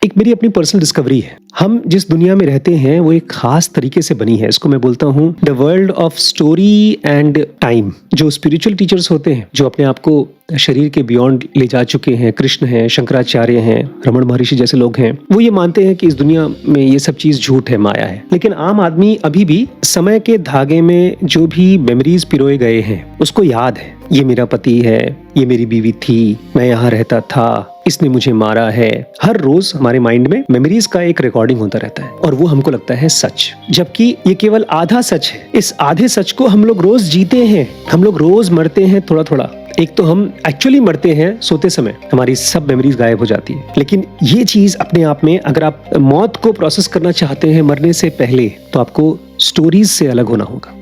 एक मेरी अपनी पर्सनल डिस्कवरी है। हम जिस दुनिया में रहते हैं वो एक खास तरीके से बनी है। इसको मैं बोलता हूँ the world of story and time. जो स्पिरिचुअल टीचर्स होते हैं, जो अपने आप को शरीर के बियॉन्ड ले जा चुके हैं, कृष्ण हैं, शंकराचार्य हैं, रमण महर्षि जैसे लोग हैं, वो ये मानते हैं कि इस दुनिया में ये सब चीज झूठ है, माया है। लेकिन आम आदमी अभी भी समय के धागे में जो भी मेमोरीज पिरोए गए हैं उसको याद है। ये मेरा पति है, ये मेरी बीवी थी, मैं यहाँ रहता था, इसने मुझे मारा है। हर रोज हमारे माइंड में मेमोरीज का एक रिकॉर्डिंग होता रहता है और वो हमको लगता है सच, जबकि ये केवल आधा सच है। इस आधे सच को हम लोग रोज जीते हैं, हम लोग रोज मरते हैं थोड़ा थोड़ा। एक तो हम एक्चुअली मरते हैं सोते समय, हमारी सब मेमोरीज गायब हो जाती है। लेकिन ये चीज अपने आप में, अगर आप मौत को प्रोसेस करना चाहते हैं मरने से पहले, तो आपको स्टोरीज से अलग होना होगा।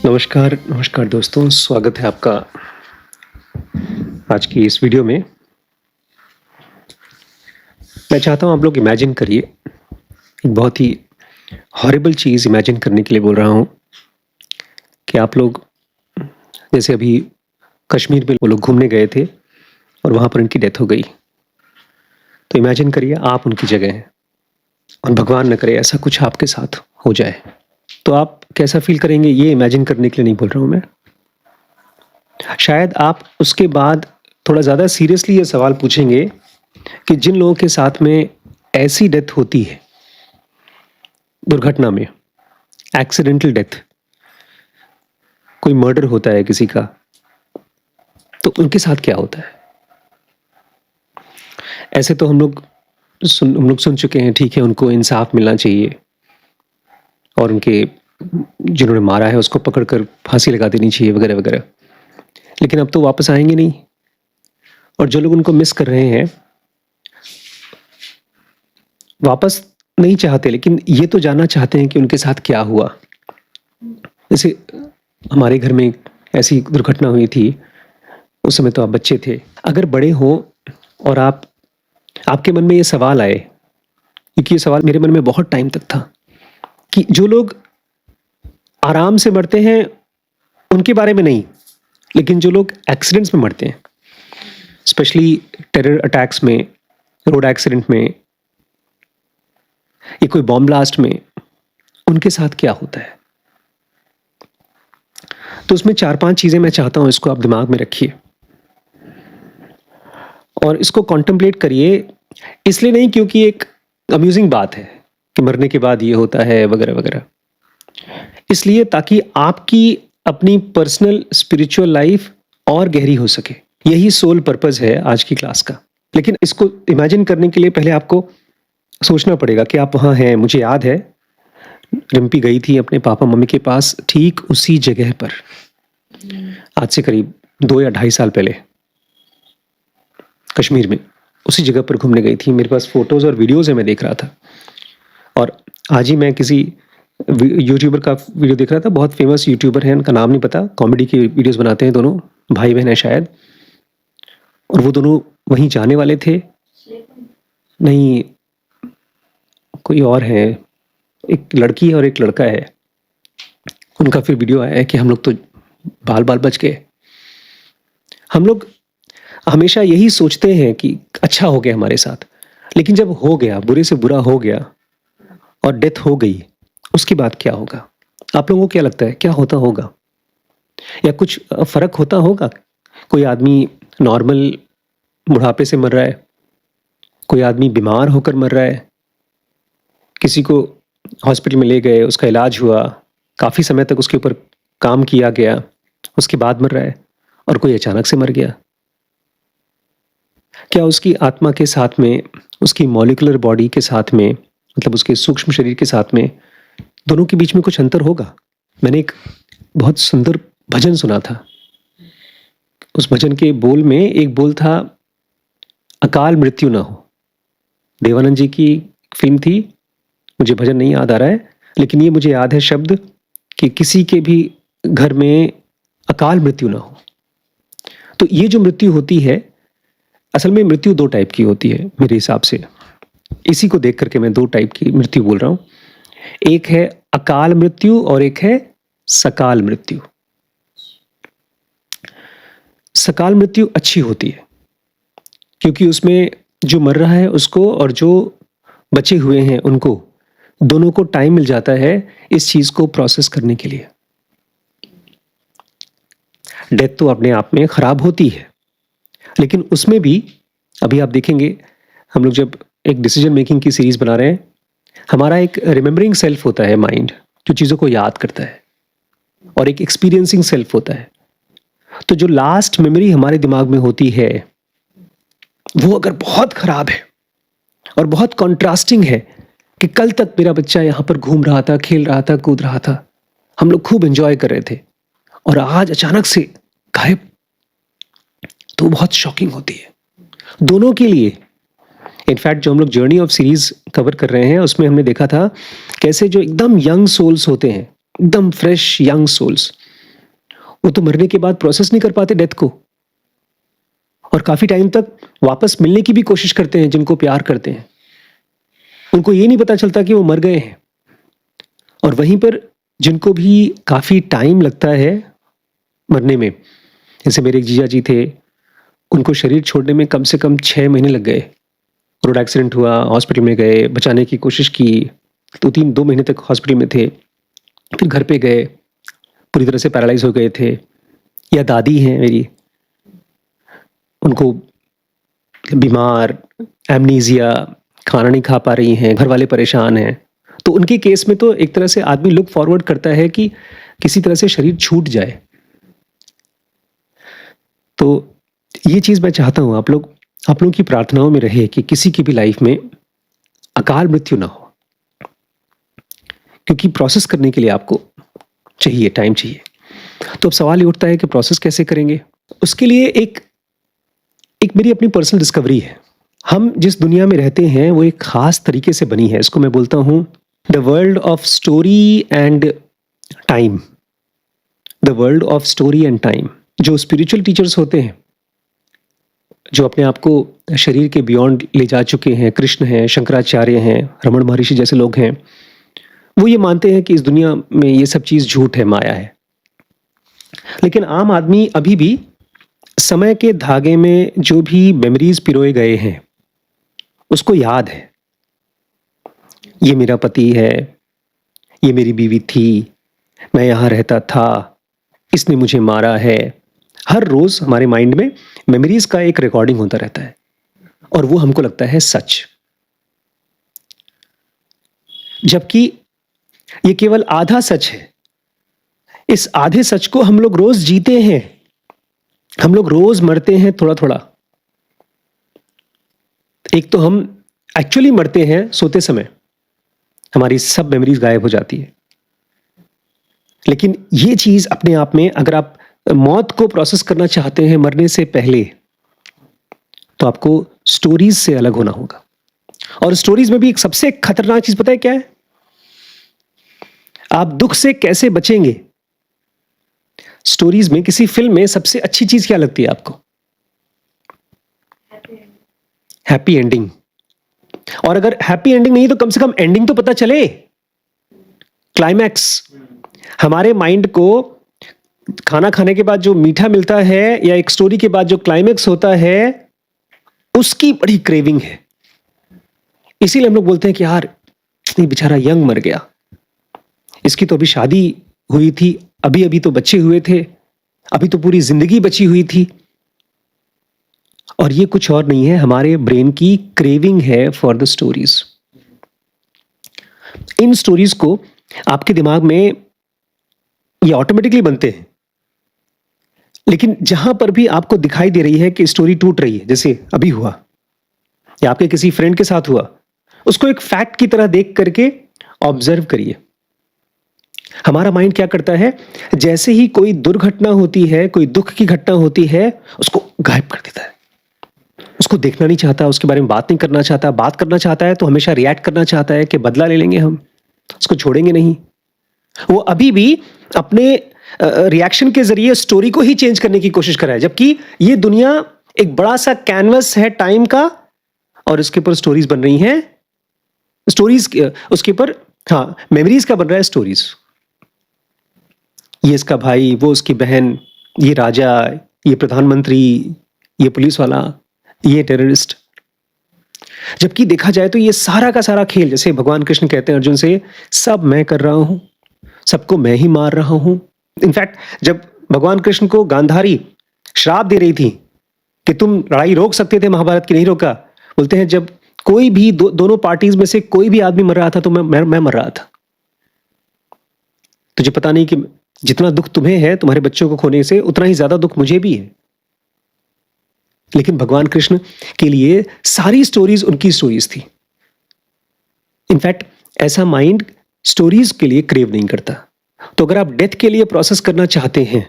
नमस्कार दोस्तों, स्वागत है आपका आज की इस वीडियो में। मैं चाहता हूं आप लोग इमेजिन करिए, एक बहुत ही हॉरिबल चीज इमेजिन करने के लिए बोल रहा हूं कि आप लोग जैसे अभी कश्मीर में वो लोग घूमने गए थे और वहां पर उनकी डेथ हो गई। तो इमेजिन करिए आप उनकी जगह हैं और भगवान न करे ऐसा कुछ आपके साथ हो जाए, तो आप कैसा फील करेंगे? ये इमेजिन करने के लिए नहीं बोल रहा हूं मैं। शायद आप उसके बाद थोड़ा ज़्यादा सीरियसली ये सवाल पूछेंगे कि जिन लोगों के साथ में ऐसी डेथ होती है, दुर्घटना में, एक्सीडेंटल डेथ, कोई मर्डर होता है किसी का, तो उनके साथ क्या होता है? ऐसे तो हम लोग सुन चुके हैं, ठीक है, उनको इंसाफ मिलना चाहिए और उनके जिन्होंने मारा है उसको पकड़कर फांसी लगा देनी चाहिए वगैरह वगैरह। लेकिन अब तो वापस आएंगे नहीं, और जो लोग उनको मिस कर रहे हैं वापस नहीं चाहते, लेकिन ये तो जानना चाहते हैं कि उनके साथ क्या हुआ। जैसे हमारे घर में ऐसी दुर्घटना हुई थी, उस समय तो आप बच्चे थे। अगर बड़े हो और आपके मन में ये सवाल आए, क्योंकि ये सवाल मेरे मन में बहुत टाइम तक था, कि जो लोग आराम से मरते हैं उनके बारे में नहीं, लेकिन जो लोग एक्सीडेंट्स में मरते हैं, स्पेशली टेरर अटैक्स में, रोड एक्सीडेंट में, या कोई बॉम्ब ब्लास्ट में, उनके साथ क्या होता है। तो उसमें 4-5 चीजें मैं चाहता हूं इसको आप दिमाग में रखिए और इसको कॉन्टेम्पलेट करिए। इसलिए नहीं क्योंकि एक अम्यूजिंग बात है कि मरने के बाद ये होता है वगैरह वगैरह, इसलिए ताकि आपकी अपनी पर्सनल स्पिरिचुअल लाइफ और गहरी हो सके। यही सोल पर्पस है आज की क्लास का। लेकिन इसको इमेजिन करने के लिए पहले आपको सोचना पड़ेगा कि आप वहाँ हैं। मुझे याद है, रिम्पी गई थी अपने पापा मम्मी के पास ठीक उसी जगह पर, आज से करीब 2 या 2.5 साल पहले, कश्मीर में उसी जगह पर घूमने गई थी। मेरे पास फोटोज और वीडियोज है, मैं देख रहा था। और आज ही मैं किसी यूट्यूबर का वीडियो देख रहा था, बहुत फेमस यूट्यूबर है, उनका नाम नहीं पता, कॉमेडी की वीडियोस बनाते हैं, दोनों भाई बहन है शायद, और वो दोनों वहीं जाने वाले थे। नहीं, कोई और है, एक लड़की है और एक लड़का है। उनका फिर वीडियो आया है कि हम लोग तो बाल बाल बच गए। हम लोग हमेशा यही सोचते हैं कि अच्छा हो गया हमारे साथ, लेकिन जब हो गया, बुरे से बुरा हो गया और डेथ हो गई, उसके बाद क्या होगा? आप लोगों को क्या लगता है, क्या होता होगा? या कुछ फर्क होता होगा? कोई आदमी नॉर्मल बुढ़ापे से मर रहा है, कोई आदमी बीमार होकर मर रहा है, किसी को हॉस्पिटल में ले गए, उसका इलाज हुआ, काफी समय तक उसके ऊपर काम किया गया, उसके बाद मर रहा है, और कोई अचानक से मर गया। क्या उसकी आत्मा के साथ में, उसकी मॉलिक्यूलर बॉडी के साथ में, मतलब उसके सूक्ष्म शरीर के साथ में, दोनों के बीच में कुछ अंतर होगा? मैंने एक बहुत सुंदर भजन सुना था। उस भजन के बोल में एक बोल था, अकाल मृत्यु ना हो। देवानंद जी की फिल्म थी, मुझे भजन नहीं याद आ रहा है, लेकिन ये मुझे याद है शब्द, कि किसी के भी घर में अकाल मृत्यु ना हो। तो ये जो मृत्यु होती है, असल में मृत्यु 2 टाइप की होती है मेरे हिसाब से। इसी को देख करके मैं 2 टाइप की मृत्यु बोल रहा हूं। एक है अकाल मृत्यु और एक है सकाल मृत्यु। सकाल मृत्यु अच्छी होती है क्योंकि उसमें जो मर रहा है उसको और जो बचे हुए हैं उनको, दोनों को टाइम मिल जाता है इस चीज़ को प्रोसेस करने के लिए। डेथ तो अपने आप में खराब होती है, लेकिन उसमें भी अभी आप देखेंगे, हम लोग जब एक डिसीजन मेकिंग की सीरीज बना रहे हैं, हमारा एक रिमेम्बरिंग सेल्फ होता है माइंड, जो चीज़ों को याद करता है, और एक एक्सपीरियंसिंग सेल्फ होता है। तो जो लास्ट मेमोरी हमारे दिमाग में होती है, वो अगर बहुत खराब है और बहुत कॉन्ट्रास्टिंग है कि कल तक मेरा बच्चा यहाँ पर घूम रहा था, खेल रहा था, कूद रहा था, हम लोग खूब एंजॉय कर रहे थे, और आज अचानक से गायब, तो वो बहुत शॉकिंग होती है दोनों के लिए। इनफैक्ट जो हम लोग जर्नी ऑफ सीरीज कवर कर रहे हैं, उसमें हमने देखा था कैसे जो एकदम यंग सोल्स होते हैं, एकदम फ्रेश यंग सोल्स, वो तो मरने के बाद प्रोसेस नहीं कर पाते डेथ को, और काफी टाइम तक वापस मिलने की भी कोशिश करते हैं जिनको प्यार करते हैं। उनको ये नहीं पता चलता कि वो मर गए हैं। और वहीं पर जिनको भी काफी टाइम लगता है मरने में, जैसे मेरे एक जीजा जी थे, उनको शरीर छोड़ने में कम से कम 6 महीने लग गए। रोड एक्सीडेंट हुआ, हॉस्पिटल में गए, बचाने की कोशिश की, 2 महीने तक हॉस्पिटल में थे, फिर घर पे गए, पूरी तरह से पैरालाइज हो गए थे। या दादी हैं मेरी, उनको बीमार, एमनीजिया, खाना नहीं खा पा रही हैं, घर वाले परेशान हैं। तो उनके केस में तो एक तरह से आदमी लुक फॉरवर्ड करता है कि किसी तरह से शरीर छूट जाए। तो ये चीज़ मैं चाहता हूँ आप लोगों की प्रार्थनाओं में रहे कि किसी की भी लाइफ में अकाल मृत्यु ना हो, क्योंकि प्रोसेस करने के लिए आपको चाहिए, टाइम चाहिए। तो अब सवाल ये उठता है कि प्रोसेस कैसे करेंगे। उसके लिए एक मेरी अपनी पर्सनल डिस्कवरी है। हम जिस दुनिया में रहते हैं वो एक खास तरीके से बनी है, इसको मैं बोलता हूँ the world of story and time. The world of story and time. जो स्पिरिचुअल टीचर्स होते हैं, जो अपने आप को शरीर के बियॉन्ड ले जा चुके हैं, कृष्ण हैं, शंकराचार्य हैं, रमण महर्षि जैसे लोग हैं, वो ये मानते हैं कि इस दुनिया में ये सब चीज़ झूठ है, माया है। लेकिन आम आदमी अभी भी समय के धागे में जो भी मेमोरीज पिरोए गए हैं उसको याद है। ये मेरा पति है, ये मेरी बीवी थी, मैं यहाँ रहता था, इसने मुझे मारा है। हर रोज हमारे माइंड में मेमोरीज का एक रिकॉर्डिंग होता रहता है, और वो हमको लगता है सच, जबकि ये केवल आधा सच है। इस आधे सच को हम लोग रोज जीते हैं, हम लोग रोज मरते हैं थोड़ा थोड़ा। एक तो हम एक्चुअली मरते हैं सोते समय, हमारी सब मेमोरीज गायब हो जाती है। लेकिन ये चीज अपने आप में, अगर आप मौत को प्रोसेस करना चाहते हैं मरने से पहले, तो आपको स्टोरीज से अलग होना होगा। और स्टोरीज में भी एक सबसे खतरनाक चीज पता है क्या है? आप दुख से कैसे बचेंगे। स्टोरीज में, किसी फिल्म में सबसे अच्छी चीज क्या लगती है आपको? Happy ending. और अगर हैप्पी एंडिंग नहीं तो कम से कम एंडिंग तो पता चले, क्लाइमैक्स। हमारे माइंड को खाना खाने के बाद जो मीठा मिलता है, या एक स्टोरी के बाद जो क्लाइमैक्स होता है, उसकी बड़ी क्रेविंग है। इसीलिए हम लोग बोलते हैं कि यार ये बेचारा यंग मर गया, इसकी तो अभी शादी हुई थी, अभी अभी तो बच्चे हुए थे, अभी तो पूरी जिंदगी बची हुई थी। और ये कुछ और नहीं है, हमारे ब्रेन की क्रेविंग है for the stories. In stories को आपके दिमाग में ये ऑटोमेटिकली बनते हैं, लेकिन जहां पर भी आपको दिखाई दे रही है कि स्टोरी टूट रही है, जैसे अभी हुआ या आपके किसी फ्रेंड के साथ हुआ, उसको एक फैक्ट की तरह देख करके ऑब्जर्व करिए। हमारा माइंड क्या करता है, जैसे ही कोई दुर्घटना होती है, कोई दुख की घटना होती है, उसको गायब कर देता है। उसको देखना नहीं चाहता, उसके बारे में बात नहीं करना चाहता। बात करना चाहता है तो हमेशा रिएक्ट करना चाहता है कि बदला ले लेंगे हम, उसको छोड़ेंगे नहीं। वो अभी भी अपने रिएक्शन के जरिए स्टोरी को ही चेंज करने की कोशिश कर रहा है, जबकि ये दुनिया एक बड़ा सा कैनवस है टाइम का, और इसके ऊपर स्टोरीज बन रही हैं। स्टोरीज उसके ऊपर, हाँ, मेमोरीज का बन रहा है स्टोरीज। ये इसका भाई, वो उसकी बहन, ये राजा, ये प्रधानमंत्री, ये पुलिस वाला, ये टेररिस्ट। जबकि देखा जाए तो ये सारा का सारा खेल, जैसे भगवान कृष्ण कहते हैं अर्जुन से, सब मैं कर रहा हूं, सबको मैं ही मार रहा हूं। इनफैक्ट जब भगवान कृष्ण को गांधारी श्राप दे रही थी कि तुम लड़ाई रोक सकते थे, महाभारत की नहीं रोका, बोलते हैं जब कोई भी दोनों पार्टीज में से कोई भी आदमी मर रहा था तो मैं मर रहा था। तुझे पता नहीं कि जितना दुख तुम्हें है तुम्हारे बच्चों को खोने से, उतना ही ज्यादा दुख मुझे भी है। लेकिन भगवान कृष्ण के लिए सारी स्टोरीज उनकी स्टोरीज थी। इनफैक्ट ऐसा माइंड स्टोरीज के लिए क्रेव नहीं करता। तो अगर आप डेथ के लिए प्रोसेस करना चाहते हैं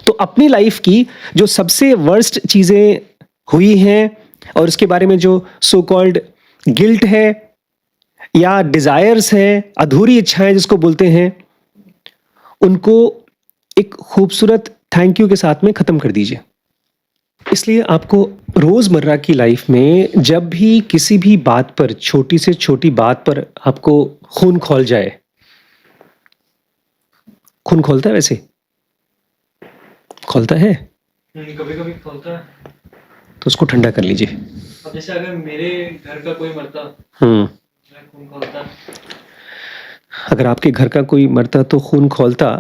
तो अपनी लाइफ की जो सबसे वर्स्ट चीजें हुई हैं और उसके बारे में जो सो कॉल्ड गिल्ट है या डिजायर्स है, अधूरी इच्छाएं जिसको बोलते हैं, उनको एक खूबसूरत थैंक यू के साथ में खत्म कर दीजिए। इसलिए आपको रोजमर्रा की लाइफ में जब भी किसी भी बात पर, छोटी से छोटी बात पर आपको खून खौल जाए, खून खोलता है वैसे खोलता है, कभी कभी खोलता है, तो उसको ठंडा कर लीजिए। अब जैसे अगर मेरे घर का कोई मरता, मैं खून खोलता। अगर आपके घर का कोई मरता तो खून खोलता,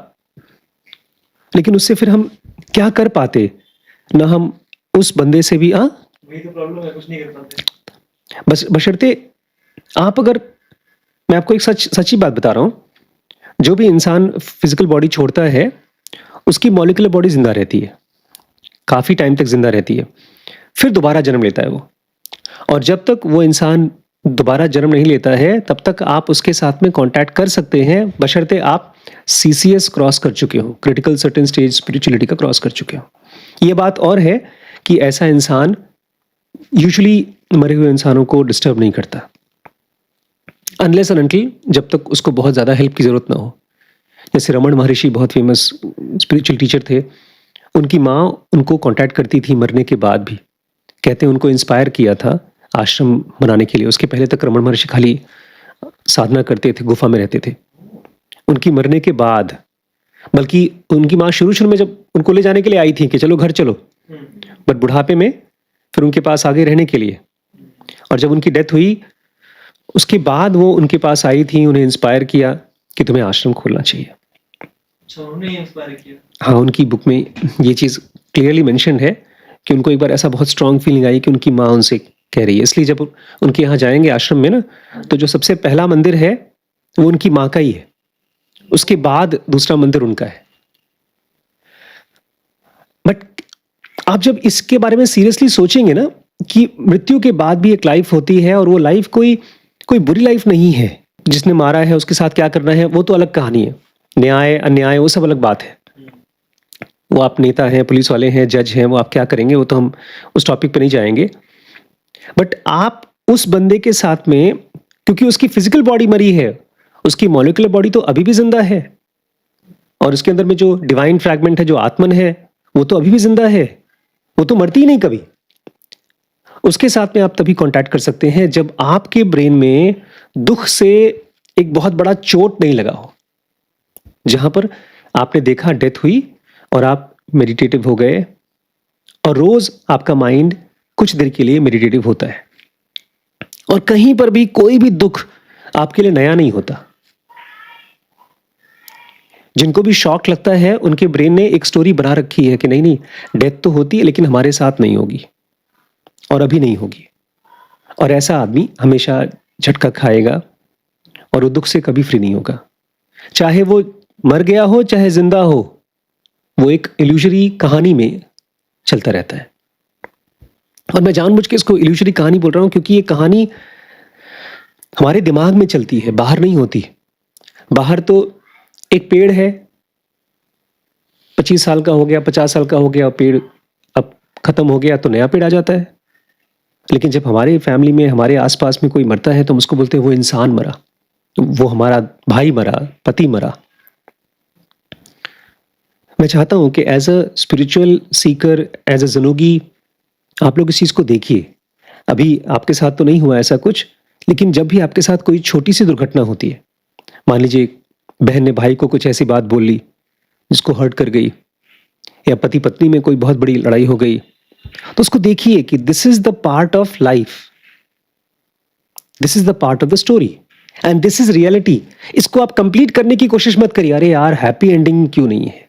लेकिन उससे फिर हम क्या कर पाते ना, हम उस बंदे से भी वही तो प्रॉब्लम है, कुछ नहीं कर पाते। बस बशर्ते आप, अगर मैं आपको एक सच्ची बात बता रहा हूं, जो भी इंसान फिजिकल बॉडी छोड़ता है उसकी मॉलिक्यूलर बॉडी जिंदा रहती है, काफी टाइम तक जिंदा रहती है, फिर दोबारा जन्म लेता है वो। और जब तक वो इंसान दोबारा जन्म नहीं लेता है तब तक आप उसके साथ में कांटेक्ट कर सकते हैं, बशर्ते आप सीसीएस क्रॉस कर चुके हो, क्रिटिकल सर्टेन स्टेज स्पिरिचुअलिटी का क्रॉस कर चुके हो। ये बात और है कि ऐसा इंसान यूजुअली मरे हुए इंसानों को डिस्टर्ब नहीं करता, अनलेस एंड अनटिल जब तक उसको बहुत ज़्यादा हेल्प की ज़रूरत ना हो। जैसे रमन महर्षि बहुत फेमस स्पिरिचुअल टीचर थे, उनकी माँ उनको कांटेक्ट करती थी मरने के बाद भी, कहते हैं उनको इंस्पायर किया था आश्रम बनाने के लिए। उसके पहले तक रमन महर्षि खाली साधना करते थे, गुफा में रहते थे। उनकी मरने के बाद, बल्कि उनकी माँ शुरू में जब उनको ले जाने के लिए आई थी कि चलो घर चलो, बट बुढ़ापे में फिर उनके पास आगे रहने के लिए, और जब उनकी डेथ हुई उसके बाद वो उनके पास आई थी, उन्हें इंस्पायर किया कि तुम्हें आश्रम खोलना चाहिए। अच्छा, उन्होंने इंस्पायर किया? हाँ, उनकी बुक में ये चीज़ क्लियरली मेंशन है कि उनको एक बार ऐसा बहुत स्ट्रांग फीलिंग आई कि उनकी माँ उनसे कह रही है। इसलिए जब उनके यहाँ जाएंगे आश्रम में ना, तो जो सबसे पहला मंदिर है वो उनकी माँ का ही है, उसके बाद दूसरा मंदिर उनका है। बट आप जब इसके बारे में सीरियसली सोचेंगे ना कि मृत्यु के बाद भी एक लाइफ होती है, और वो लाइफ कोई बुरी लाइफ नहीं है। जिसने मारा है उसके साथ क्या करना है वो तो अलग कहानी है, न्याय अन्याय वो सब अलग बात है। वो आप नेता हैं, पुलिस वाले हैं, जज हैं, वो आप क्या करेंगे वो तो हम उस टॉपिक पे नहीं जाएंगे। बट आप उस बंदे के साथ में, क्योंकि उसकी फिजिकल बॉडी मरी है, उसकी मॉलिक्यूलर बॉडी तो अभी भी जिंदा है, और उसके अंदर में जो डिवाइन फ्रैगमेंट है, जो आत्मन है, वो तो अभी भी जिंदा है, वो तो मरती ही नहीं कभी। उसके साथ में आप तभी कांटेक्ट कर सकते हैं जब आपके ब्रेन में दुख से एक बहुत बड़ा चोट नहीं लगा हो, जहां पर आपने देखा डेथ हुई और आप मेडिटेटिव हो गए, और रोज आपका माइंड कुछ देर के लिए मेडिटेटिव होता है, और कहीं पर भी कोई भी दुख आपके लिए नया नहीं होता। जिनको भी शॉक लगता है उनके ब्रेन ने एक स्टोरी बना रखी है कि नहीं डेथ तो होती है लेकिन हमारे साथ नहीं होगी, और अभी नहीं होगी। और ऐसा आदमी हमेशा झटका खाएगा और वो दुख से कभी फ्री नहीं होगा, चाहे वो मर गया हो चाहे जिंदा हो, वो एक इल्यूजरी कहानी में चलता रहता है। और मैं जानबूझ के इसको इल्यूजरी कहानी बोल रहा हूं क्योंकि ये कहानी हमारे दिमाग में चलती है, बाहर नहीं होती। बाहर तो एक पेड़ है, 25 साल का हो गया, 50 साल का हो गया, पेड़ अब खत्म हो गया तो नया पेड़ आ जाता है। लेकिन जब हमारे फैमिली में, हमारे आसपास में कोई मरता है तो हम उसको बोलते हैं वो इंसान मरा, वो हमारा भाई मरा, पति मरा। मैं चाहता हूं कि as a spiritual seeker, as a ज़नोगी, आप लोग इस चीज़ को देखिए। अभी आपके साथ तो नहीं हुआ ऐसा कुछ, लेकिन जब भी आपके साथ कोई छोटी सी दुर्घटना होती है, मान लीजिए बहन ने भाई को कुछ ऐसी बात बोल ली जिसको हर्ट कर गई, या पति पत्नी में कोई बहुत बड़ी लड़ाई हो गई, तो उसको देखिए कि this is the part of life. This is the part of the story and this is reality. इसको आप कंप्लीट करने की कोशिश मत करिए, अरे यार हैप्पी एंडिंग क्यों नहीं है,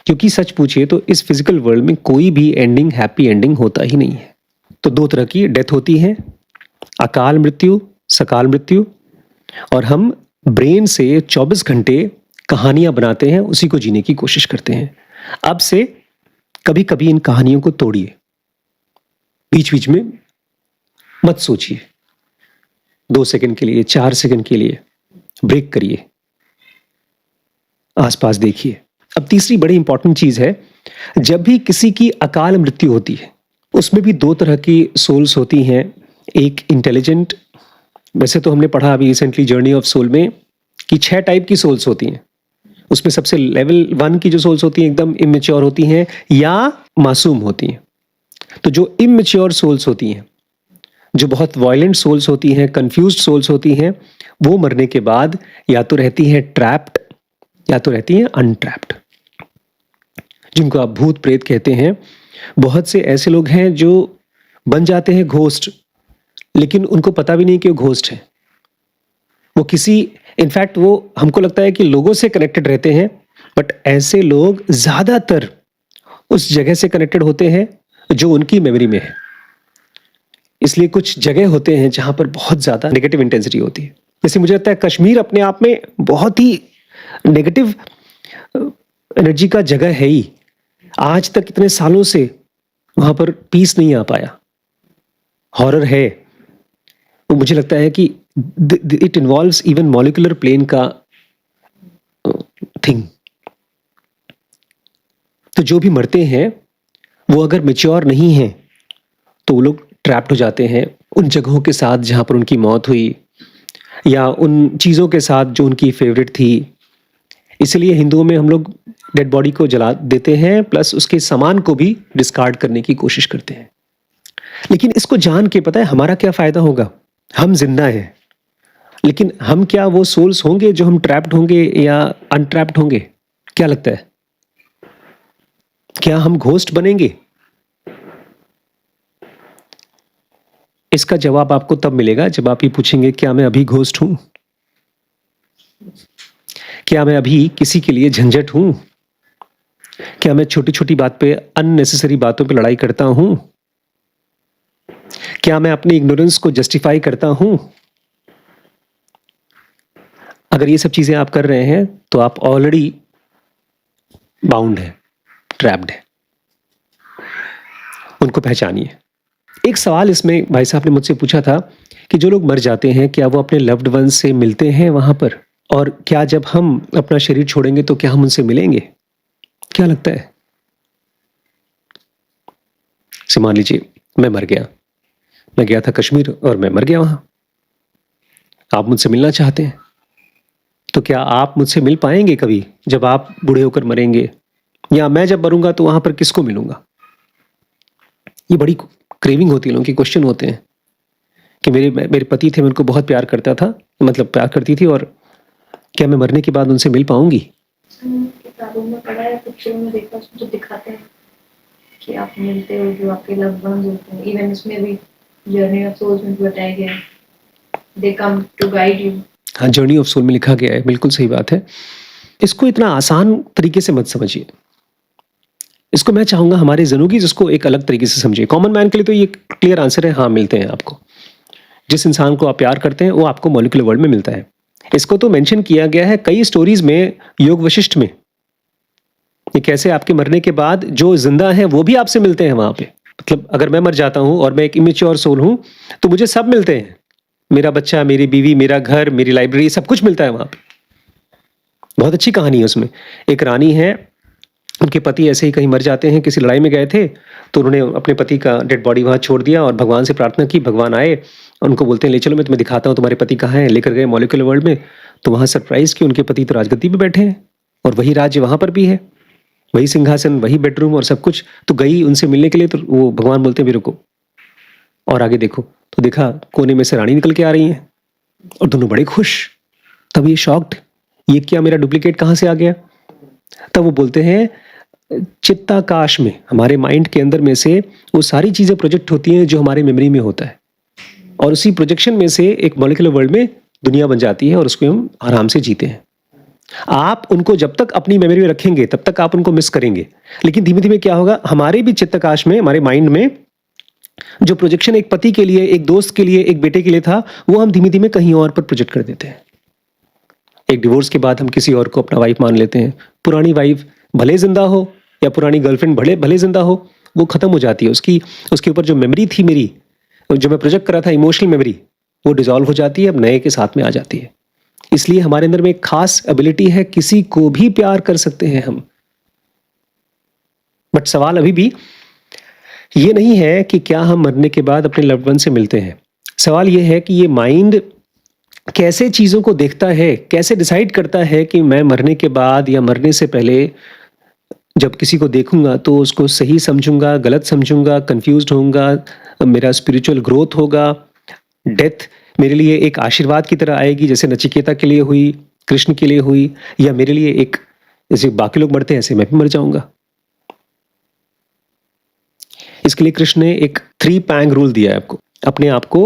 क्योंकि सच पूछिए तो इस फिजिकल वर्ल्ड में कोई भी एंडिंग हैप्पी एंडिंग होता ही नहीं है। तो दो तरह की डेथ होती है, अकाल मृत्यु, सकाल मृत्यु, और हम ब्रेन से 24 घंटे कहानियां बनाते हैं, उसी को जीने की कोशिश करते हैं। अब से कभी कभी इन कहानियों को तोड़िए, बीच बीच में मत सोचिए, 2 सेकंड के लिए, 4 सेकंड के लिए ब्रेक करिए, आसपास देखिए। अब तीसरी बड़ी इंपॉर्टेंट चीज है, जब भी किसी की अकाल मृत्यु होती है उसमें भी 2 तरह की सोल्स होती हैं। एक इंटेलिजेंट, वैसे तो हमने पढ़ा अभी रिसेंटली जर्नी ऑफ सोल में कि 6 टाइप की सोल्स होती हैं। उसमें सबसे लेवल 1 की जो सोल्स होती हैं एकदम इमेच्योर होती हैं या मासूम होती हैं। तो जो इमेच्योर सोल्स होती हैं, जो बहुत वायलेंट सोल्स होती हैं, कंफ्यूज्ड सोल्स होती हैं, वो मरने के बाद या तो रहती हैं ट्रैप्ड या तो रहती हैं अनट्रैप्ड, जिनको आप भूत प्रेत कहते हैं। बहुत से ऐसे लोग हैं जो बन जाते हैं घोस्ट, लेकिन उनको पता भी नहीं कि वो घोस्ट है। वो किसी, इनफैक्ट वो हमको लगता है कि लोगों से कनेक्टेड रहते हैं, बट ऐसे लोग ज्यादातर उस जगह से कनेक्टेड होते हैं जो उनकी मेमोरी में है। इसलिए कुछ जगह होते हैं जहां पर बहुत ज्यादा नेगेटिव इंटेंसिटी होती है। जैसे मुझे लगता है कश्मीर अपने आप में बहुत ही नेगेटिव एनर्जी का जगह है ही। आज तक इतने सालों से वहां पर पीस नहीं आ पाया, हॉरर है। वो मुझे लगता है कि it involves even molecular plane का थिंग। तो जो भी मरते हैं वो अगर मैच्योर नहीं है तो वो लोग ट्रैप्ड हो जाते हैं उन जगहों के साथ जहां पर उनकी मौत हुई, या उन चीजों के साथ जो उनकी फेवरेट थी। इसलिए हिंदुओं में हम लोग डेड बॉडी को जला देते हैं, प्लस उसके सामान को भी डिस्कार्ड करने की कोशिश करते हैं। लेकिन इसको जान के पता है हमारा क्या फायदा होगा? हम जिंदा हैं, लेकिन हम क्या वो सोल्स होंगे जो हम ट्रैप्ड होंगे या अनट्रैप्ड होंगे? क्या लगता है? क्या हम घोस्ट बनेंगे? इसका जवाब आपको तब मिलेगा जब आप ये पूछेंगे, क्या मैं अभी घोस्ट हूं? क्या मैं अभी किसी के लिए झंझट हूं? क्या मैं छोटी छोटी बात पे, अननेसेसरी बातों पे लड़ाई करता हूं? क्या मैं अपनी इग्नोरेंस को जस्टिफाई करता हूं? अगर ये सब चीजें आप कर रहे हैं तो आप ऑलरेडी बाउंड है, ट्रैप्ड है। उनको पहचानिए। एक सवाल इसमें भाई साहब ने मुझसे पूछा था कि जो लोग मर जाते हैं क्या वो अपने लव्ड वंस से मिलते हैं वहां पर, और क्या जब हम अपना शरीर छोड़ेंगे तो क्या हम उनसे मिलेंगे? क्या लगता है? से मान लीजिए मैं मर गया, मैं गया था कश्मीर और मैं मर गया वहां, आप मुझसे मिलना चाहते हैं, तो क्या आप मुझसे मिल पाएंगे कभी जब आप बूढ़े होकर मरेंगे? या मैं जब मरूंगा तो वहां पर किसको मिलूंगा? ये बड़ी क्रेविंग होती है, लोगों की क्वेश्चन होते हैं कि मेरे पति थे, मैं उनको बहुत प्यार करता था, मतलब प्यार करती थी, और क्या मैं मरने के बाद उनसे मिल पाऊंगी? किताबों में पढ़ा है, पिक्चर में देखा, उसमें जो दिखाते हैं कि आप मिलते हो जो आपके लव्ड वंस होते हैं। इवन इसमें भी जर्नी ऑफ सोल्स में भी बताया गया है, दे कम टू गाइड यू। हाँ, जर्नी ऑफ सोल में लिखा गया है, बिल्कुल सही बात है। इसको इतना आसान तरीके से मत समझिए। इसको मैं चाहूंगा हमारे जनोगी जिसको एक अलग तरीके से समझिए। कॉमन मैन के लिए तो ये क्लियर आंसर है, हाँ मिलते हैं आपको। जिस इंसान को आप प्यार करते हैं वो आपको मॉलिक्यूलर वर्ल्ड में मिलता है। इसको तो मेंशन किया गया है कई स्टोरीज में, योग वशिष्ठ में, ये कैसे आपके मरने के बाद जो जिंदा है वो भी आपसे मिलते हैं वहां पे। मतलब अगर मैं मर जाता हूं और मैं एक इमेच्योर सोल हूं तो मुझे सब मिलते हैं, मेरा बच्चा, मेरी बीवी, मेरा घर, मेरी लाइब्रेरी, सब कुछ मिलता है वहां पे। बहुत अच्छी कहानी है उसमें। एक रानी है, उनके पति ऐसे ही कहीं मर जाते हैं, किसी लड़ाई में गए थे, तो उन्होंने अपने पति का डेड बॉडी वहां छोड़ दिया और भगवान से प्रार्थना की। भगवान आए, उनको बोलते हैं ले चलो मैं तुम्हें दिखाता हूँ तुम्हारे पति कहाँ हैं। लेकर गए मॉलिक्यूलर वर्ल्ड में, तो वहां सरप्राइज कि उनके पति तो राजगद्दी पे बैठे हैं और वही राज्य वहां पर भी है, वही सिंहासन, वही बेडरूम और सब कुछ। तो गई उनसे मिलने के लिए, तो वो भगवान बोलते हैं मेरे को और आगे देखो, तो देखा कोने में से रानी निकल के आ रही है और दोनों बड़े खुश। तब ये शॉक्ड, ये क्या, मेरा डुप्लीकेट कहाँ से आ गया? तब वो बोलते हैं चित्ताकाश में, हमारे माइंड के अंदर में से वो सारी चीजें प्रोजेक्ट होती हैं जो हमारे मेमोरी में होता है, और उसी प्रोजेक्शन में से एक मॉलिक्यूलर वर्ल्ड में दुनिया बन जाती है और उसको हम आराम से जीते हैं। आप उनको जब तक अपनी मेमोरी में रखेंगे तब तक आप उनको मिस करेंगे, लेकिन धीमे धीमे क्या होगा, हमारे भी चित्ताकाश में, हमारे माइंड में जो प्रोजेक्शन एक पति के लिए, एक दोस्त के लिए, एक बेटे के लिए था, वो हम धीमे धीमे कहीं और पर प्रोजेक्ट कर देते हैं। एक डिवोर्स के बाद हम किसी और को अपना वाइफ मान लेते हैं। पुरानी वाइफ भले जिंदा हो या पुरानी गर्लफ्रेंड भले भले जिंदा हो, वो खत्म हो जाती है। उसके ऊपर जो मेमोरी थी मेरी, जो मैं प्रोजेक्ट कर रहा था, इमोशनल मेमोरी, वो डिसॉल्व हो जाती है, अब नए के साथ में आ जाती है। इसलिए हमारे अंदर में एक खास एबिलिटी है, किसी को भी प्यार कर सकते हैं हम। बट सवाल अभी भी ये नहीं है कि क्या हम मरने के बाद अपने लव्ड वन से मिलते हैं। सवाल ये है कि ये माइंड कैसे चीजों को देखता है, कैसे डिसाइड करता है कि मैं मरने के बाद या मरने से पहले जब किसी को देखूंगा तो उसको सही समझूंगा, गलत समझूंगा, कंफ्यूज्ड होऊंगा, मेरा स्पिरिचुअल ग्रोथ होगा, डेथ मेरे लिए एक आशीर्वाद की तरह आएगी, जैसे नचिकेता के लिए हुई, कृष्ण के लिए हुई, या मेरे लिए एक, जैसे बाकी लोग मरते हैं ऐसे मैं भी मर जाऊंगा। इसके लिए कृष्ण ने एक 3 पैंग रूल दिया है आपको। अपने आप को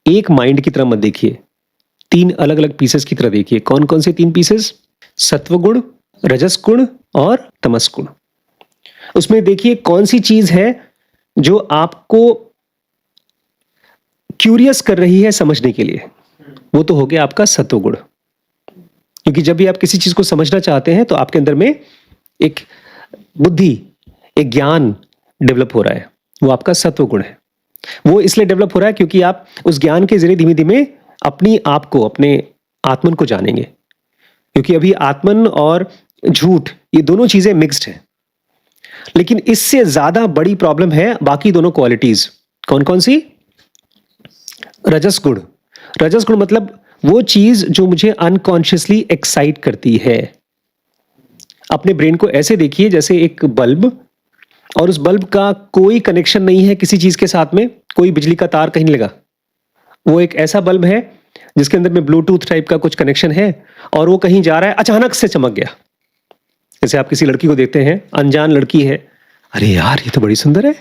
एक माइंड की तरह मत देखिए, 3 अलग अलग पीसेस की तरह देखिए। कौन कौन से 3 पीसेस? सत्वगुण, रजस गुण और तमस गुण। उसमें देखिए कौन सी चीज है जो आपको क्यूरियस कर रही है समझने के लिए, वो तो हो गया आपका सत्वगुण। क्योंकि जब भी आप किसी चीज को समझना चाहते हैं तो आपके अंदर में एक बुद्धि, एक ज्ञान डेवलप हो रहा है, वो आपका सत्वगुण है। वो इसलिए डेवलप हो रहा है क्योंकि आप उस ज्ञान के जरिए धीमे धीमे अपनी आप को, अपने आत्मन को जानेंगे। क्योंकि अभी आत्मन और झूठ ये दोनों चीजें मिक्स्ड हैं। लेकिन इससे ज्यादा बड़ी प्रॉब्लम है बाकी दोनों क्वालिटीज। कौन कौन सी? रजस गुण। रजस गुण मतलब वो चीज जो मुझे अनकॉन्शियसली एक्साइट करती है। अपने ब्रेन को ऐसे देखिए जैसे एक बल्ब, और उस बल्ब का कोई कनेक्शन नहीं है किसी चीज के साथ में, कोई बिजली का तार कहीं नहीं लगा। वो एक ऐसा बल्ब है जिसके अंदर में ब्लूटूथ टाइप का कुछ कनेक्शन है, और वो कहीं जा रहा है, अचानक से चमक गया। जैसे आप किसी लड़की को देखते हैं, अनजान लड़की है, अरे यार ये तो बड़ी सुंदर है,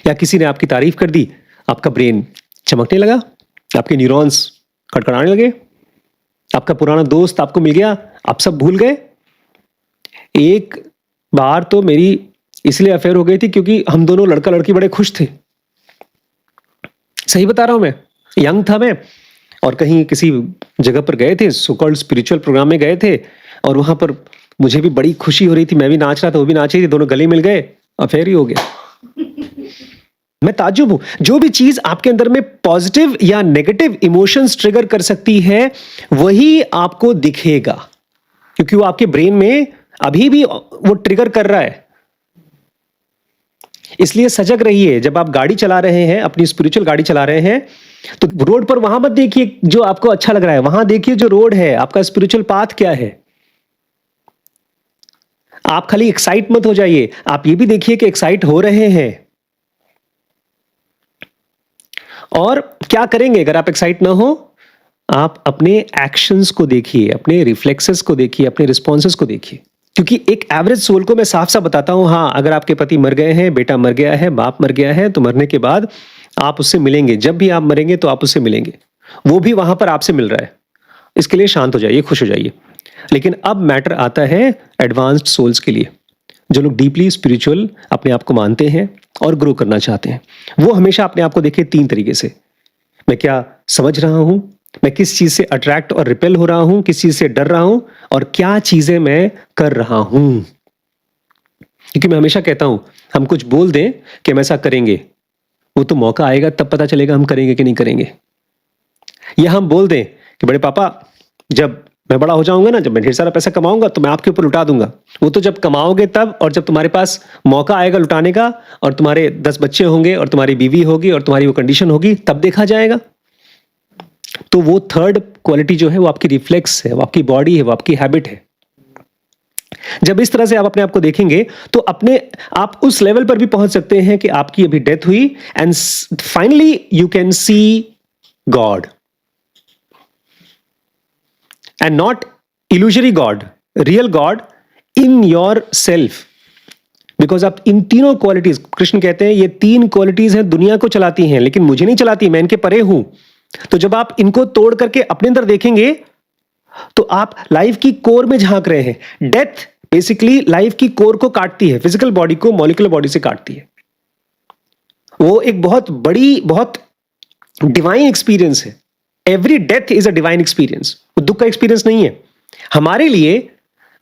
या किसी ने आपकी तारीफ कर दी, आपका ब्रेन चमकने लगा, आपके न्यूरॉन्स खड़खड़ाने लगे, आपका पुराना दोस्त आपको मिल गया, आप सब भूल गए। एक बार तो मेरी इसलिए अफेयर हो गई थी क्योंकि हम दोनों लड़का लड़की बड़े खुश थे। सही बता रहा हूं मैं, यंग था मैं, और कहीं किसी जगह पर गए थे, सो कॉल्ड स्पिरिचुअल प्रोग्राम में गए थे, और वहां पर मुझे भी बड़ी खुशी हो रही थी, मैं भी नाच रहा था, वो भी नाच रही थी, दोनों गले मिल गए, अफेयर ही हो गया। मैं ताज्जुब हूं, जो भी चीज आपके अंदर में पॉजिटिव या नेगेटिव इमोशंस ट्रिगर कर सकती है वही आपको दिखेगा, क्योंकि वो आपके ब्रेन में अभी भी वो ट्रिगर कर रहा है। इसलिए सजग रहिए। जब आप गाड़ी चला रहे हैं, अपनी स्पिरिचुअल गाड़ी चला रहे हैं, तो रोड पर वहां मत देखिए जो आपको अच्छा लग रहा है, वहां देखिए जो रोड है, आपका स्पिरिचुअल पाथ क्या है। आप खाली एक्साइट मत हो जाइए, आप ये भी देखिए कि एक्साइट हो रहे हैं। और क्या करेंगे अगर आप एक्साइट ना हो? आप अपने एक्शंस को देखिए, अपने रिफ्लेक्सेस को देखिए, अपने रिस्पॉन्सेस को देखिए। क्योंकि एक एवरेज सोल को मैं साफ साफ बताता हूं, हाँ, अगर आपके पति मर गए हैं, बेटा मर गया है, बाप मर गया है, तो मरने के बाद आप उससे मिलेंगे। जब भी आप मरेंगे तो आप उससे मिलेंगे, वो भी वहां पर आपसे मिल रहा है। इसके लिए शांत हो जाइए, खुश हो जाइए। लेकिन अब मैटर आता है एडवांस्ड सोल्स के लिए, जो लोग डीपली स्पिरिचुअल अपने आप को मानते हैं और ग्रो करना चाहते हैं। वो हमेशा अपने आप को देखें 3 तरीके से। मैं क्या समझ रहा हूं, मैं किस चीज से अट्रैक्ट और रिपेल हो रहा हूं, किस चीज से डर रहा हूं, और क्या चीजें मैं कर रहा हूं। क्योंकि मैं हमेशा कहता हूं, हम कुछ बोल दें कि हम ऐसा करेंगे, वो तो मौका आएगा तब पता चलेगा हम करेंगे कि नहीं करेंगे। या हम बोल दें कि बड़े पापा, जब मैं बड़ा हो जाऊंगा ना, जब मैं ढेर सारा पैसा कमाऊंगा तो मैं आपके ऊपर लुटा दूंगा। वो तो जब कमाओगे तब, और जब तुम्हारे पास मौका आएगा लुटाने का, और तुम्हारे 10 बच्चे होंगे, और तुम्हारी बीवी होगी, और तुम्हारी वो कंडीशन होगी, तब देखा जाएगा। तो वो थर्ड क्वालिटी जो है वो आपकी रिफ्लेक्स है, वो आपकी बॉडी है, वो आपकी हैबिट है। जब इस तरह से आप अपने आप को देखेंगे तो अपने आप उस लेवल पर भी पहुंच सकते हैं कि आपकी अभी डेथ हुई, and finally you can see God, and not illusory God, real God in yourself, because आप इन तीनों क्वालिटीज, कृष्ण कहते हैं ये 3 क्वालिटीज हैं दुनिया को चलाती हैं, लेकिन मुझे नहीं चलाती, मैं इनके परे हूं। तो जब आप इनको तोड़ करके अपने अंदर देखेंगे तो आप लाइफ की कोर में झांक रहे हैं। डेथ बेसिकली लाइफ की कोर को काटती है, फिजिकल बॉडी को मॉलिक्यूलर बॉडी से काटती है। वो एक बहुत बड़ी, बहुत डिवाइन एक्सपीरियंस है। Every death is a divine experience. वो दुख का एक्सपीरियंस नहीं है हमारे लिए।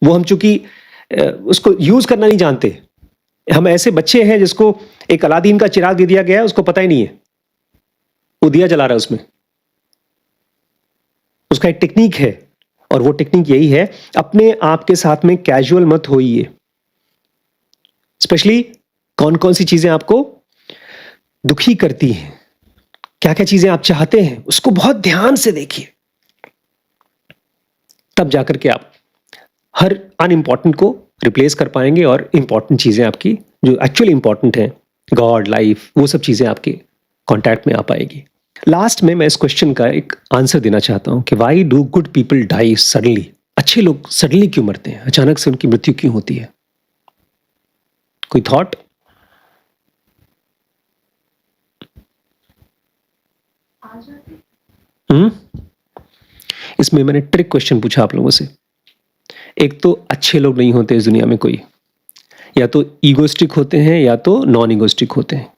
वो हम चूंकि उसको यूज करना नहीं जानते। हम ऐसे बच्चे हैं जिसको एक अलादीन का चिराग दे दिया गया है, उसको पता ही नहीं है, वो दिया जला रहा है उसमें। उसका एक टेक्निक है, और वो टेक्निक यही है, अपने आप के साथ में कैजुअल मत होइए। स्पेशली कौन कौन सी चीजें आपको दुखी करती हैं, क्या क्या चीजें आप चाहते हैं, उसको बहुत ध्यान से देखिए। तब जाकर के आप हर अनइम्पॉर्टेंट को रिप्लेस कर पाएंगे और इंपॉर्टेंट चीजें आपकी जो एक्चुअली इंपॉर्टेंट हैं, गॉड, लाइफ, वो सब चीजें आपके कांटेक्ट में आ पाएगी। लास्ट में मैं इस क्वेश्चन का एक आंसर देना चाहता हूं कि why do good people die suddenly? अच्छे लोग सडनली क्यों मरते हैं, अचानक से उनकी मृत्यु क्यों होती है? कोई थॉट? इसमें मैंने ट्रिक क्वेश्चन पूछा आप लोगों से। एक तो अच्छे लोग नहीं होते इस दुनिया में कोई, या तो ईगोस्टिक होते हैं या तो नॉन ईगोस्टिक होते हैं।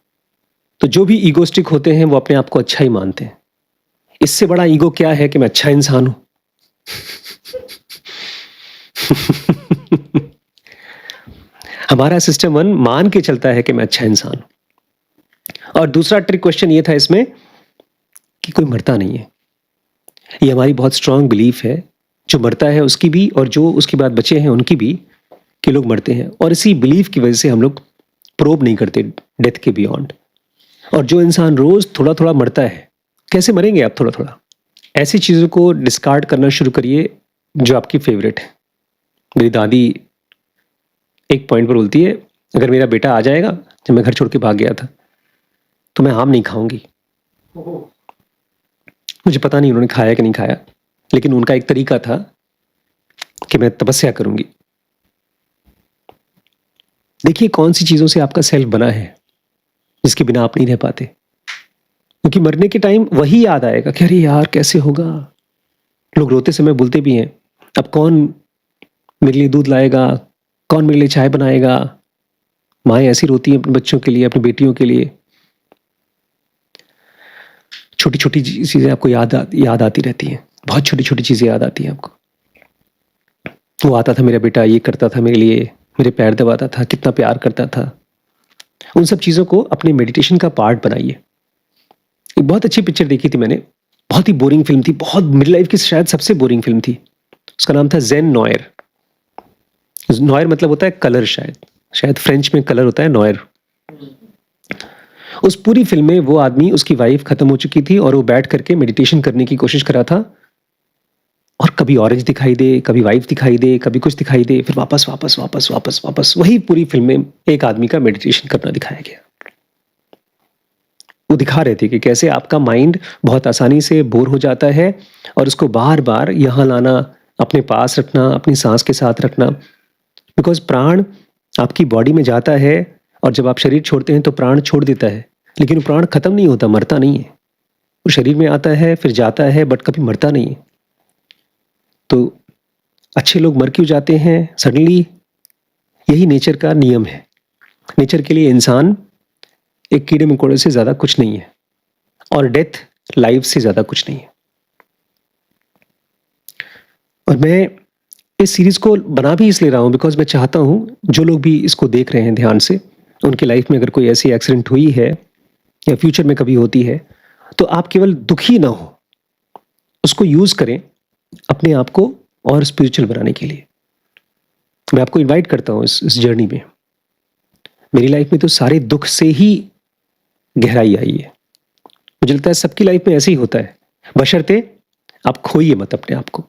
तो जो भी ईगोस्टिक होते हैं वो अपने आप को अच्छा ही मानते हैं। इससे बड़ा ईगो क्या है कि मैं अच्छा इंसान हूं। हमारा सिस्टम वन मान के चलता है कि मैं अच्छा इंसान हूं। और दूसरा ट्रिक क्वेश्चन ये था इसमें कि कोई मरता नहीं है। ये हमारी बहुत स्ट्रांग बिलीफ है, जो मरता है उसकी भी और जो उसके बाद बचे हैं उनकी भी, कि लोग मरते हैं। और इसी बिलीफ की वजह से हम लोग प्रोब नहीं करते डेथ के बियॉन्ड। और जो इंसान रोज थोड़ा थोड़ा मरता है, कैसे मरेंगे आप थोड़ा थोड़ा? ऐसी चीज़ों को डिस्कार्ड करना शुरू करिए जो आपकी फेवरेट है। मेरी दादी एक पॉइंट पर बोलती है, अगर मेरा बेटा आ जाएगा, जब मैं घर छोड़ के भाग गया था, तो मैं आम नहीं खाऊंगी। मुझे पता नहीं उन्होंने खाया कि नहीं खाया, लेकिन उनका एक तरीका था कि मैं तपस्या करूंगी। देखिए कौन सी चीजों से आपका सेल्फ बना है जिसके बिना आप नहीं रह पाते। क्योंकि मरने के टाइम वही याद आएगा कि अरे यार कैसे होगा। लोग रोते समय बोलते भी हैं, अब कौन मेरे लिए दूध लाएगा, कौन मेरे लिए चाय बनाएगा। माएँ ऐसी रोती हैं अपने बच्चों के लिए, अपनी बेटियों के लिए। छोटी छोटी चीजें आपको याद आती रहती हैं, बहुत छोटी छोटी चीजें याद आती हैं आपको। वो आता था मेरा बेटा, ये करता था मेरे लिए, मेरे पैर दबाता था, कितना प्यार करता था। उन सब चीजों को अपने मेडिटेशन का पार्ट बनाइए। एक बहुत अच्छी पिक्चर देखी थी मैंने, बहुत ही बोरिंग फिल्म थी, बहुत मेरी लाइफ की शायद सबसे बोरिंग फिल्म थी। उसका नाम था ज़ेन नॉयर। नॉयर मतलब होता है कलर, शायद फ्रेंच में कलर होता है नॉयर। उस पूरी फिल्म में वो आदमी, उसकी वाइफ खत्म हो चुकी थी और वो बैठ करके मेडिटेशन करने की कोशिश कर रहा था, और कभी ऑरेंज दिखाई दे, कभी वाइफ दिखाई दे, कभी कुछ दिखाई दे, फिर वापस वापस वापस वापस वापस वही पूरी फिल्म में एक आदमी का मेडिटेशन करना दिखाया गया। वो दिखा रहे थे कि कैसे आपका माइंड बहुत आसानी से बोर हो जाता है और उसको बार बार यहाँ लाना, अपने पास रखना, अपनी सांस के साथ रखना। बिकॉज प्राण आपकी बॉडी में जाता है और जब आप शरीर छोड़ते हैं तो प्राण छोड़ देता है, लेकिन वो प्राण खत्म नहीं होता, मरता नहीं है। वो शरीर में आता है फिर जाता है, बट कभी मरता नहीं है। तो अच्छे लोग मर क्यों जाते हैं सडनली? यही नेचर का नियम है। नेचर के लिए इंसान एक कीड़े मकोड़े से ज्यादा कुछ नहीं है, और डेथ लाइफ से ज्यादा कुछ नहीं है। और मैं इस सीरीज को बना भी इसलिए रहा हूं बिकॉज मैं चाहता हूं जो लोग भी इसको देख रहे हैं ध्यान से, उनकी लाइफ में अगर कोई ऐसी एक्सीडेंट हुई है या फ्यूचर में कभी होती है, तो आप केवल दुखी ना हो, उसको यूज करें अपने आप को और स्पिरिचुअल बनाने के लिए। मैं आपको इनवाइट करता हूं इस जर्नी में। मेरी लाइफ में तो सारे दुख से ही गहराई आई है। मुझे लगता है सबकी लाइफ में ऐसे ही होता है, बशर्ते आप खोइए मत अपने आप को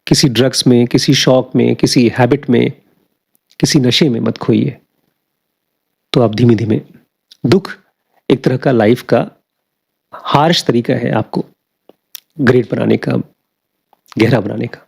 किसी ड्रग्स में, किसी शौक में, किसी हैबिट में, किसी नशे में मत खोइए। तो आप धीमे धीमे, दुख एक तरह का लाइफ का हार्श तरीका है आपको ग्रेट बनाने का, गहरा बनाने का।